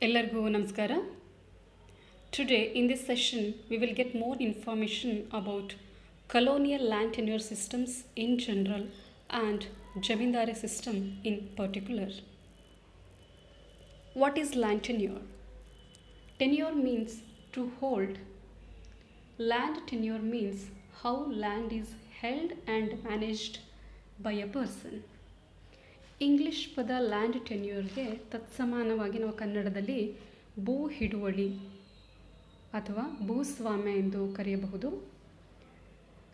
ಎಲ್ಲರಿಗೂ ನಮಸ್ಕಾರ. Today in this session we will get more information about colonial land tenure systems in general and Zamindari system in particular. What is land tenure? Tenure means to hold. Land tenure means how land is held and managed by a person. English ಪದ land ಟೆನ್ಯೂರ್ಗೆ ತತ್ಸಮಾನವಾಗಿ ನಾವು ಕನ್ನಡದಲ್ಲಿ ಭೂ ಹಿಡುವಳಿ ಅಥವಾ ಭೂಸ್ವಾಮ್ಯ ಎಂದು ಕರೆಯಬಹುದು.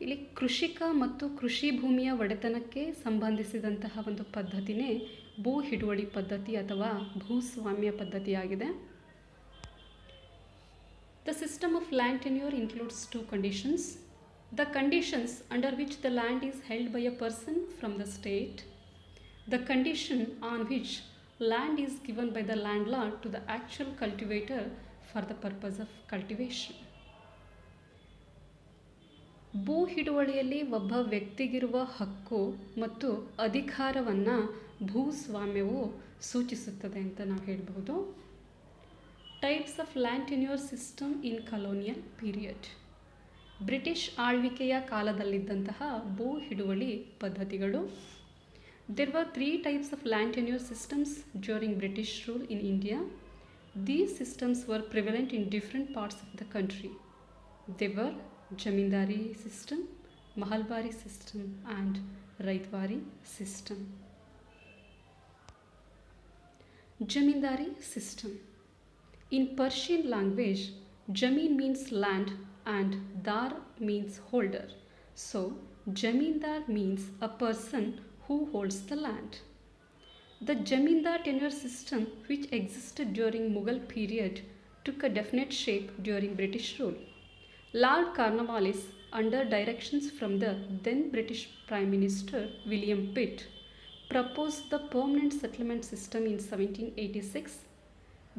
ಇಲ್ಲಿ ಕೃಷಿಕ ಮತ್ತು ಕೃಷಿ ಭೂಮಿಯ ಒಡೆತನಕ್ಕೆ ಸಂಬಂಧಿಸಿದಂತಹ ಒಂದು ಪದ್ಧತಿನೇ ಭೂ ಹಿಡುವಳಿ ಪದ್ಧತಿ ಅಥವಾ ಭೂಸ್ವಾಮ್ಯ ಪದ್ಧತಿಯಾಗಿದೆ. The system of land tenure includes two conditions. The conditions under which the land is held by a person from the state. The condition on which land is given by the landlord to the actual cultivator for the purpose of cultivation. ಭೂ ಹಿಡುವಳಿಯಲ್ಲಿ ಒಬ್ಬ ವ್ಯಕ್ತಿಗಿರುವ ಹಕ್ಕು ಮತ್ತು ಅಧಿಕಾರವನ್ನು ಭೂಸ್ವಾಮ್ಯವು ಸೂಚಿಸುತ್ತದೆ ಅಂತ ನಾವು ಹೇಳಬಹುದು. Types of land tenure system in colonial period. British ಆಳ್ವಿಕೆಯ ಕಾಲದಲ್ಲಿದ್ದಂತಹ ಭೂ ಹಿಡುವಳಿ ಪದ್ಧತಿಗಳು. There were three types of land tenure systems during British rule in India. These systems were prevalent in different parts of the country. They were Zamindari System, Mahalbari System and Raitwari System. Zamindari System. In Persian language, Jameen means land and Dar means holder. So, Zamindar means a person who holds the land. The Zamindar tenure system, which existed during Mughal period, took a definite shape during British rule. Lord Cornwallis, under directions from the then British Prime Minister William Pitt, proposed the permanent settlement system in 1786.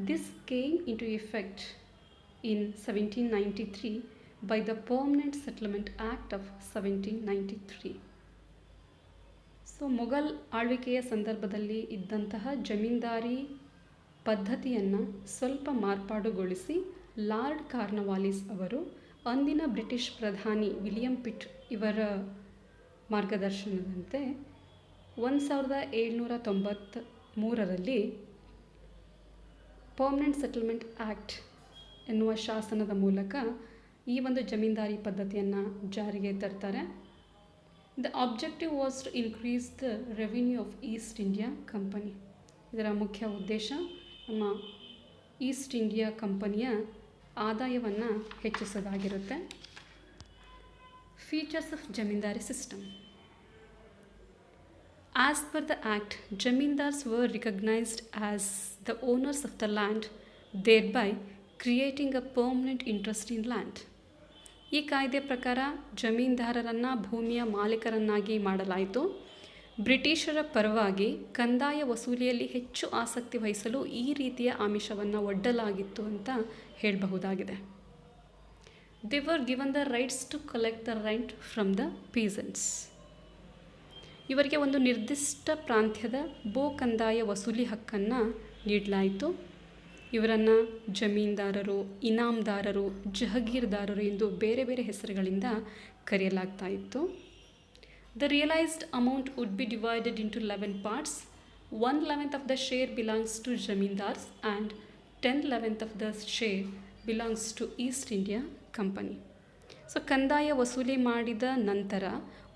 This came into effect in 1793 by the Permanent Settlement Act of 1793. So Mughal ಆಳ್ವಿಕೆಯ ಸಂದರ್ಭದಲ್ಲಿ ಇದ್ದಂತಹ ಜಮೀನ್ದಾರಿ ಪದ್ಧತಿಯನ್ನು ಸ್ವಲ್ಪ ಮಾರ್ಪಾಡುಗೊಳಿಸಿ lord Cornwallis ಅವರು ಅಂದಿನ British ಪ್ರಧಾನಿ William pit ಇವರ ಮಾರ್ಗದರ್ಶನದಂತೆ 1793ರಲ್ಲಿ permanent settlement act ಎನ್ನುವ ಶಾಸನದ ಮೂಲಕ ಈ ಒಂದು ಜಮೀನ್ದಾರಿ ಪದ್ಧತಿಯನ್ನು ಜಾರಿಗೆ ತರ್ತಾರೆ. The objective was to increase the revenue of East India Company. ಇದರ ಮುಖ್ಯ ಉದ್ದೇಶ ನಮ್ಮ ಈಸ್ಟ್ ಇಂಡಿಯಾ ಕಂಪನಿಯ ಆದಾಯವನ್ನು ಹೆಚ್ಚಿಸೋದಾಗಿರುತ್ತೆ. Features of zamindari system. As per the act, Zamindars were recognized as the owners of the land, thereby creating a permanent interest in land. ಈ ಕಾಯ್ದೆ ಪ್ರಕಾರ ಜಮೀನ್ದಾರರನ್ನು ಭೂಮಿಯ ಮಾಲೀಕರನ್ನಾಗಿ ಮಾಡಲಾಯಿತು. ಬ್ರಿಟಿಷರ ಪರವಾಗಿ ಕಂದಾಯ ವಸೂಲಿಯಲ್ಲಿ ಹೆಚ್ಚು ಆಸಕ್ತಿ ವಹಿಸಲು ಈ ರೀತಿಯ ಆಮಿಷವನ್ನು ಒಡ್ಡಲಾಗಿತ್ತು ಅಂತ ಹೇಳಬಹುದಾಗಿದೆ. They were given the rights to collect the rent from the peasants. ಇವರಿಗೆ ಒಂದು ನಿರ್ದಿಷ್ಟ ಪ್ರಾಂತ್ಯದ ಭೂ ಕಂದಾಯ ವಸೂಲಿ ಹಕ್ಕನ್ನು ನೀಡಲಾಯಿತು. ಇವರನ್ನು ಜಮೀನ್ದಾರರು, ಇನಾಮ್ದಾರರು, ಜಹಗೀರ್ದಾರರು ಎಂದು ಬೇರೆ ಬೇರೆ ಹೆಸರುಗಳಿಂದ ಕರೆಯಲಾಗ್ತಾ ಇತ್ತು. The realised amount would be divided into 11 parts. 1/11 of the share belongs to zamindars and 10/11 of the share belongs to East India company. So ಕಂದಾಯ ವಸೂಲಿ ಮಾಡಿದ ನಂತರ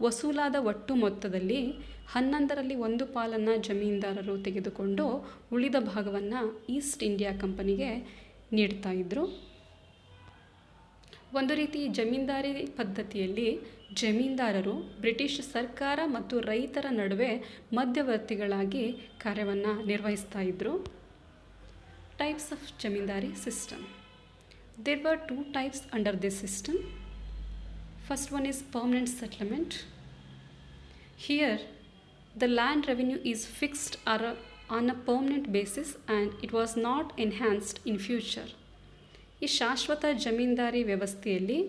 ವಸೂಲಾದ ಒಟ್ಟು ಮೊತ್ತದಲ್ಲಿ 11ರಲ್ಲಿ 1 ಪಾಲನ್ನು ಜಮೀನ್ದಾರರು ತೆಗೆದುಕೊಂಡು ಉಳಿದ ಭಾಗವನ್ನು ಈಸ್ಟ್ ಇಂಡಿಯಾ ಕಂಪನಿಗೆ ನೀಡ್ತಾ ಇದ್ದರು. ಒಂದು ರೀತಿ ಜಮೀನ್ದಾರಿ ಪದ್ಧತಿಯಲ್ಲಿ ಜಮೀನ್ದಾರರು ಬ್ರಿಟಿಷ್ ಸರ್ಕಾರ ಮತ್ತು ರೈತರ ನಡುವೆ ಮಧ್ಯವರ್ತಿಗಳಾಗಿ ಕಾರ್ಯವನ್ನು ನಿರ್ವಹಿಸ್ತಾ ಇದ್ದರು. Types of zamindari system. There were 2 types under this system. First one is permanent settlement. Here, the land revenue is fixed on a permanent basis and it was not enhanced in future. ಈ ಶಾಶ್ವತ ಜಮೀನ್ದಾರಿ ವ್ಯವಸ್ಥೆಯಲ್ಲಿ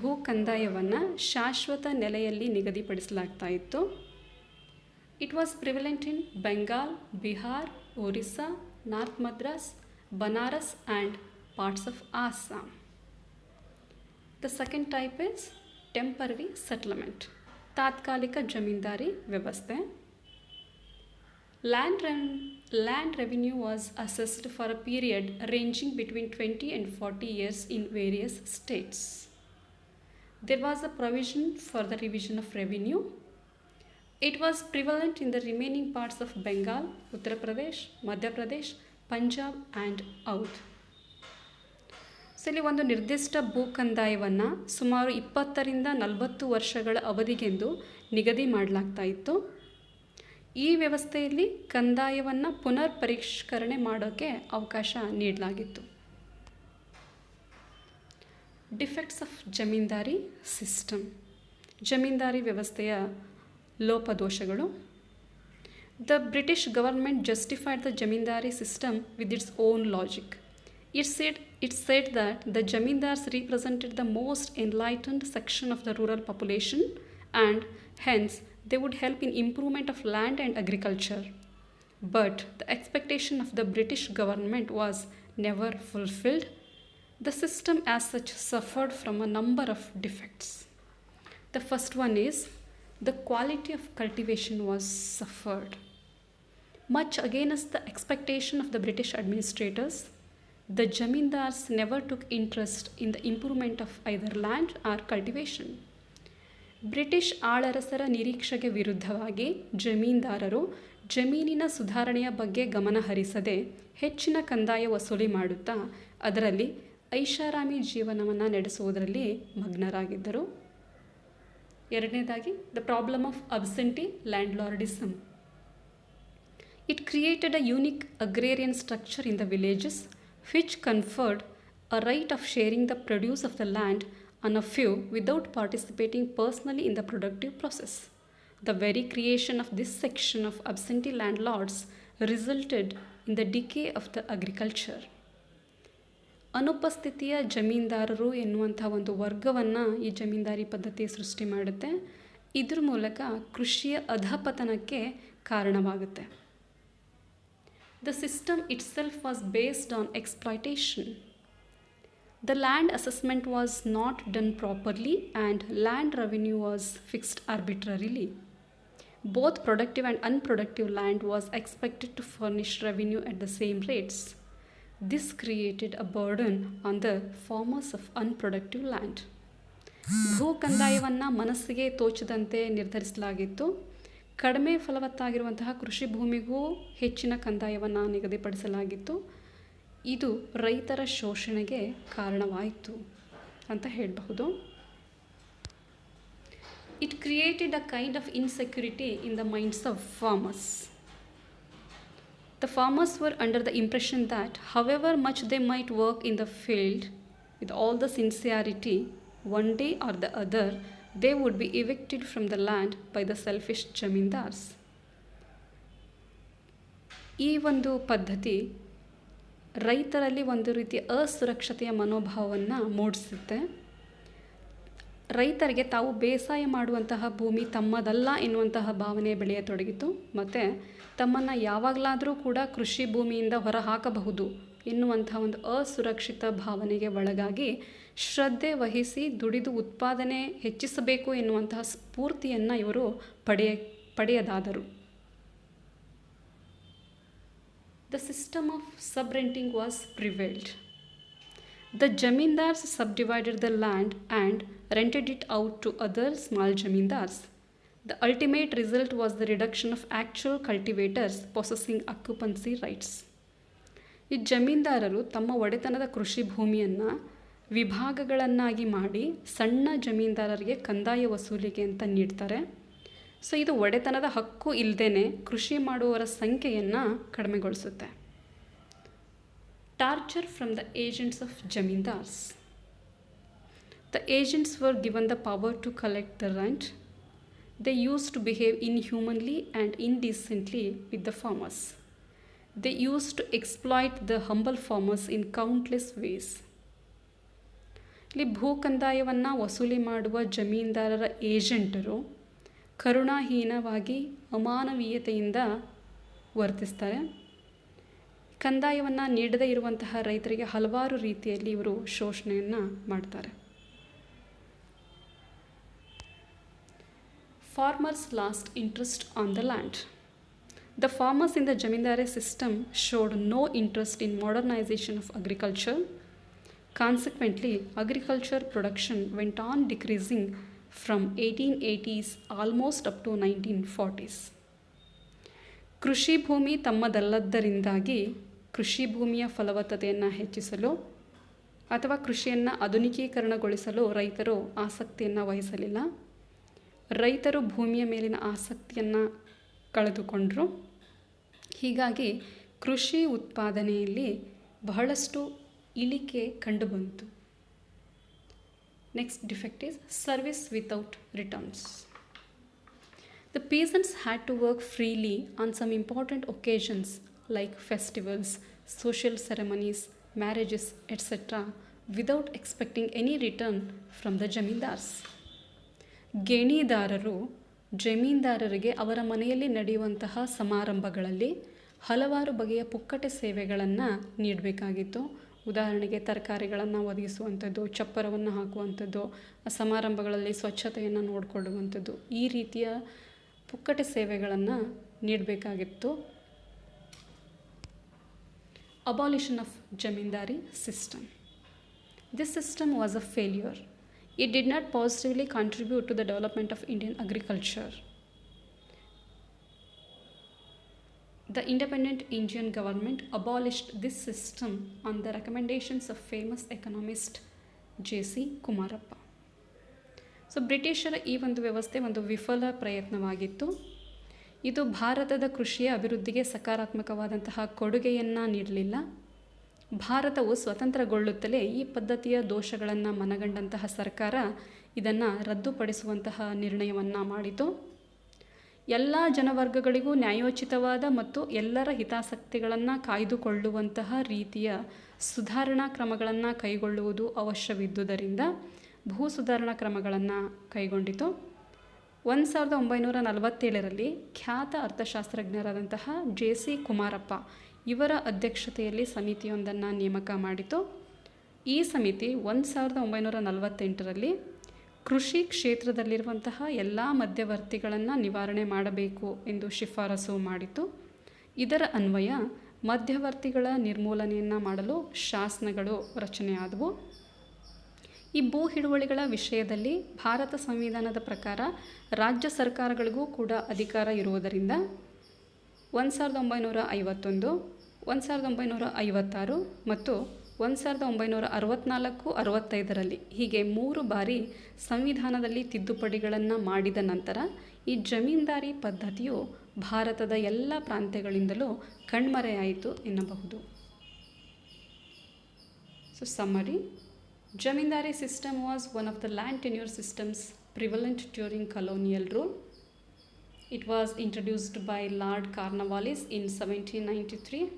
ಭೂ ಕಂದಾಯವನ್ನು ಶಾಶ್ವತ ನೆಲೆಯಲ್ಲಿ ನಿಗದಿಪಡಿಸಲಾಗ್ತಾ ಇತ್ತು. It was prevalent in Bengal, Bihar, Orissa, North Madras Banaras and parts of Assam. The second type is temporary settlement, ತಾತ್ಕಾಲಿಕ ಜಮೀನ್ದಾರಿ ವ್ಯವಸ್ಥೆ. Land revenue was assessed for a period ranging between 20 and 40 years in various states. There was a provision for the revision of revenue. It was prevalent in the remaining parts of Bengal, Uttar Pradesh, Madhya Pradesh, Punjab and Oudh. So ಇಲ್ಲಿ ಒಂದು ನಿರ್ದಿಷ್ಟ ಭೂ ಕಂದಾಯವನ್ನು ಸುಮಾರು 20ರಿಂದ 40 ವರ್ಷಗಳ ಅವಧಿಗೆಂದು ನಿಗದಿ ಮಾಡಲಾಗ್ತಾ ಇತ್ತು. ಈ ವ್ಯವಸ್ಥೆಯಲ್ಲಿ ಕಂದಾಯವನ್ನು ಪುನರ್ ಪರಿಷ್ಕರಣೆ ಮಾಡೋಕ್ಕೆ ಅವಕಾಶ ನೀಡಲಾಗಿತ್ತು. Defects of zamindari system, zamindari ವ್ಯವಸ್ಥೆಯ ಲೋಪದೋಷಗಳು. The British government justified the zamindari system with its own logic. It said that the Zamindars represented the most enlightened section of the rural population and hence they would help in improvement of land and agriculture. But the expectation of the British government was never fulfilled. The system as such suffered from a number of defects. The first one is the quality of cultivation was suffered. Much against the expectation of the British administrators, the Zamindars never took interest in the improvement of either land or cultivation. British ಆಳರಸರ ನಿರೀಕ್ಷೆಗೆ ವಿರುದ್ಧವಾಗಿ ಜಮೀನ್ದಾರರು ಜಮೀನಿನ ಸುಧಾರಣೆಯ ಬಗ್ಗೆ ಗಮನ ಹರಿಸದೆ ಹೆಚ್ಚಿನ ಕಂದಾಯ ವಸೂಲಿ ಮಾಡುತ್ತಾ ಅದರಲ್ಲಿ ಐಷಾರಾಮಿ ಜೀವನವನ್ನು ನಡೆಸುವುದರಲ್ಲಿ ಮಗ್ನರಾಗಿದ್ದರು. ಎರಡನೇದಾಗಿ the problem of absentee landlordism. It created a unique agrarian structure in the villages which conferred a right of sharing the produce of the land on a few without participating personally in the productive process. The very creation of this section of absentee landlords resulted in the decay of the agriculture. ಅನುಪಸ್ಥಿತಿಯ ಜಮೀನ್ದಾರರು ಎನ್ನುವಂಥ ಒಂದು ವರ್ಗವನ್ನು ಈ ಜಮೀನ್ದಾರಿ ಪದ್ಧತಿ ಸೃಷ್ಟಿ ಮಾಡುತ್ತೆ. ಇದ್ರ ಮೂಲಕ ಕೃಷಿಯ ಅಧಪತನಕ್ಕೆ ಕಾರಣವಾಗುತ್ತೆ. The system itself was based on exploitation. The land assessment was not done properly and land revenue was fixed arbitrarily. Both productive and unproductive land was expected to furnish revenue at the same rates. This created a burden on the farmers of unproductive land. ಭೂ ಕಂದಾಯವನ್ನು ಮನಸ್ಸಿಗೆ ತೋಚದಂತೆ ನಿರ್ಧರಿಸಲಾಗಿತ್ತು. ಕಡಿಮೆ ಫಲವತ್ತಾಗಿರುವಂತಹ ಕೃಷಿ ಭೂಮಿಗೂ ಹೆಚ್ಚಿನ ಕಂದಾಯವನ್ನು ನಿಗದಿಪಡಿಸಲಾಗಿತ್ತು. ಇದು ರೈತರ ಶೋಷಣೆಗೆ ಕಾರಣವಾಯಿತು ಅಂತ ಹೇಳಬಹುದು. It created a kind of insecurity in the minds of farmers. The farmers var under the impression that however much they might work in the field with all the sincerity, one day or the other they would be evicted from the land by the selfish jamindars. ಈ ಒಂದು ಪದ್ಧತಿ ರೈತರಲ್ಲಿ ಒಂದು ರೀತಿಯ ಅಸುರಕ್ಷತೆಯ ಮನೋಭಾವವನ್ನು ಮೂಡಿಸುತ್ತೆ. ರೈತರಿಗೆ ತಾವು ಬೇಸಾಯ ಮಾಡುವಂತಹ ಭೂಮಿ ತಮ್ಮದಲ್ಲ ಎನ್ನುವಂತಹ ಭಾವನೆ ಬೆಳೆಯತೊಡಗಿತು. ಮತ್ತು ತಮ್ಮನ್ನು ಯಾವಾಗಲಾದರೂ ಕೂಡ ಕೃಷಿ ಭೂಮಿಯಿಂದ ಹೊರ ಹಾಕಬಹುದು ಎನ್ನುವಂಥ ಒಂದು ಅಸುರಕ್ಷಿತ ಭಾವನೆಗೆ ಒಳಗಾಗಿ ಶ್ರದ್ಧೆ ವಹಿಸಿ ದುಡಿದು ಉತ್ಪಾದನೆ ಹೆಚ್ಚಿಸಬೇಕು ಎನ್ನುವಂತಹ ಸ್ಫೂರ್ತಿಯನ್ನು ಇವರು ಪಡೆಯದಾದರು. The system of sub renting was prevailed. The zamindars subdivided the land and rented it out to other small jamindars. The ultimate result was the reduction of actual cultivators possessing occupancy rights. ಈ ಜಮೀನ್ದಾರರು ತಮ್ಮ ಒಡೆತನದ ಕೃಷಿ ಭೂಮಿಯನ್ನು ವಿಭಾಗಗಳನ್ನಾಗಿ ಮಾಡಿ ಸಣ್ಣ ಜಮೀನ್ದಾರರಿಗೆ ಕಂದಾಯ ವಸೂಲಿಗೆ ಅಂತ ನೀಡ್ತಾರೆ. ಸೊ ಇದು ಒಡೆತನದ ಹಕ್ಕು ಇಲ್ಲದೇ ಕೃಷಿ ಮಾಡುವವರ ಸಂಖ್ಯೆಯನ್ನು ಕಡಿಮೆಗೊಳಿಸುತ್ತೆ. Torture from the agents of zamindars. The agents were given the power to collect the rent. They used to behave inhumanly and indecently with the farmers. They used to exploit the humble farmers in countless ways. ಇಲ್ಲಿ ಭೂ ಕಂದಾಯವನ್ನು ವಸೂಲಿ ಮಾಡುವ ಜಮೀನ್ದಾರರ ಏಜೆಂಟರು ಕರುಣಾಹೀನವಾಗಿ ಅಮಾನವೀಯತೆಯಿಂದ ವರ್ತಿಸ್ತಾರೆ. ಕಂದಾಯವನ್ನು ನೀಡದೇ ಇರುವಂತಹ ರೈತರಿಗೆ ಹಲವಾರು ರೀತಿಯಲ್ಲಿ ಇವರು ಶೋಷಣೆಯನ್ನು ಮಾಡ್ತಾರೆ. Farmers lost interest on the land. The farmers in the Zamindari system showed no interest in modernization of agriculture. Consequently, agriculture production went on decreasing from 1880s almost up to 1940s. ಕೃಷಿ ಭೂಮಿ ತಮ್ಮದಲ್ಲದ್ದರಿಂದಾಗಿ ಕೃಷಿ ಭೂಮಿಯ ಫಲವತ್ತತೆಯನ್ನು ಹೆಚ್ಚಿಸಲು ಅಥವಾ ಕೃಷಿಯನ್ನು ಆಧುನಿಕೀಕರಣಗೊಳಿಸಲು ರೈತರು ಆಸಕ್ತಿಯನ್ನು ವಹಿಸಲಿಲ್ಲ. ರೈತರು ಭೂಮಿಯ ಮೇಲಿನ ಆಸಕ್ತಿಯನ್ನು ಕಳೆದುಕೊಂಡರು. ಹೀಗಾಗಿ ಕೃಷಿ ಉತ್ಪಾದನೆಯಲ್ಲಿ ಬಹಳಷ್ಟು ಇಳಿಕೆ ಕಂಡುಬಂತು. Next defect is service without returns. The peasants had to work freely on some important occasions like festivals, social ceremonies, marriages, etc. without expecting any return from the zamindars. ಗೇಣಿದಾರರು ಜಮೀನ್ದಾರರಿಗೆ ಅವರ ಮನೆಯಲ್ಲಿ ನಡೆಯುವಂತಹ ಸಮಾರಂಭಗಳಲ್ಲಿ ಹಲವಾರು ಬಗೆಯ ಪುಕ್ಕಟೆ ಸೇವೆಗಳನ್ನು ನೀಡಬೇಕಾಗಿತ್ತು. ಉದಾಹರಣೆಗೆ ತರಕಾರಿಗಳನ್ನು ಒದಗಿಸುವಂಥದ್ದು, ಚಪ್ಪರವನ್ನು ಹಾಕುವಂಥದ್ದು, ಸಮಾರಂಭಗಳಲ್ಲಿ ಸ್ವಚ್ಛತೆಯನ್ನು ನೋಡಿಕೊಳ್ಳುವಂಥದ್ದು, ಈ ರೀತಿಯ ಪುಕ್ಕಟೆ ಸೇವೆಗಳನ್ನು ನೀಡಬೇಕಾಗಿತ್ತು. Abolition of zamindari system. This system was a failure. It did not positively contribute to the development of Indian agriculture. The independent Indian government abolished this system on the recommendations of famous economist J.C. Kumarappa. So ಬ್ರಿಟಿಷರ ಈ ಒಂದು ವ್ಯವಸ್ಥೆ ಒಂದು ವಿಫಲ ಪ್ರಯತ್ನವಾಗಿತ್ತು. ಇದು ಭಾರತದ ಕೃಷಿಯ ಅಭಿವೃದ್ಧಿಗೆ ಸಕಾರಾತ್ಮಕವಾದಂತಹ ಕೊಡುಗೆಯನ್ನು ನೀಡಲಿಲ್ಲ. ಭಾರತವು ಸ್ವತಂತ್ರಗೊಳ್ಳುತ್ತಲೇ ಈ ಪದ್ಧತಿಯ ದೋಷಗಳನ್ನು ಮನಗಂಡಂತಹ ಸರ್ಕಾರ ಇದನ್ನು ರದ್ದುಪಡಿಸುವಂತಹ ನಿರ್ಣಯವನ್ನು ಮಾಡಿತು. ಎಲ್ಲ ಜನವರ್ಗಗಳಿಗೂ ನ್ಯಾಯೋಚಿತವಾದ ಮತ್ತು ಎಲ್ಲರ ಹಿತಾಸಕ್ತಿಗಳನ್ನು ಕಾಯ್ದುಕೊಳ್ಳುವಂತಹ ರೀತಿಯ ಸುಧಾರಣಾ ಕ್ರಮಗಳನ್ನು ಕೈಗೊಳ್ಳುವುದು ಅವಶ್ಯವಿದ್ದುದರಿಂದ ಭೂ ಸುಧಾರಣಾ ಕ್ರಮಗಳನ್ನು ಕೈಗೊಂಡಿತು. 1947ರಲ್ಲಿ ಖ್ಯಾತ ಅರ್ಥಶಾಸ್ತ್ರಜ್ಞರಾದಂತಹ J.C. ಕುಮಾರಪ್ಪ ಇವರ ಅಧ್ಯಕ್ಷತೆಯಲ್ಲಿ ಸಮಿತಿಯೊಂದನ್ನು ನೇಮಕ ಮಾಡಿತು. ಈ ಸಮಿತಿ 1948ರಲ್ಲಿ ಕೃಷಿ ಕ್ಷೇತ್ರದಲ್ಲಿರುವಂತಹ ಎಲ್ಲ ಮಧ್ಯವರ್ತಿಗಳನ್ನು ನಿವಾರಣೆ ಮಾಡಬೇಕು ಎಂದು ಶಿಫಾರಸು ಮಾಡಿತು. ಇದರ ಅನ್ವಯ ಮಧ್ಯವರ್ತಿಗಳ ನಿರ್ಮೂಲನೆಯನ್ನು ಮಾಡಲು ಶಾಸನಗಳು ರಚನೆಯಾದವು. ಈ ಭೂ ಹಿಡುವಳಿಗಳ ವಿಷಯದಲ್ಲಿ ಭಾರತ ಸಂವಿಧಾನದ ಪ್ರಕಾರ ರಾಜ್ಯ ಸರ್ಕಾರಗಳಿಗೂ ಕೂಡ ಅಧಿಕಾರ ಇರುವುದರಿಂದ 1951, 1956 ಮತ್ತು 1964-65ರಲ್ಲಿ ಹೀಗೆ 3 ಬಾರಿ ಸಂವಿಧಾನದಲ್ಲಿ ತಿದ್ದುಪಡಿಗಳನ್ನು ಮಾಡಿದ ನಂತರ ಈ ಜಮೀನ್ದಾರಿ ಪದ್ಧತಿಯು ಭಾರತದ ಎಲ್ಲ ಪ್ರಾಂತ್ಯಗಳಿಂದಲೂ ಕಣ್ಮರೆಯಾಯಿತು ಎನ್ನಬಹುದು. So summary, Zamindari system was one of the land tenure systems prevalent during colonial rule. It was introduced by Lord Cornwallis in 1793.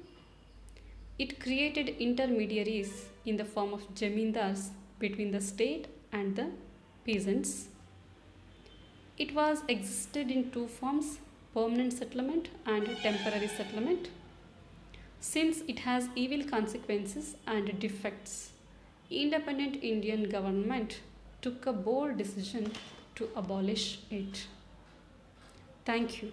It created intermediaries in the form of zamindars between the state and the peasants. It was existed in 2 forms, permanent settlement and temporary settlement. Since it has evil consequences and defects, independent Indian government took a bold decision to abolish it. Thank you.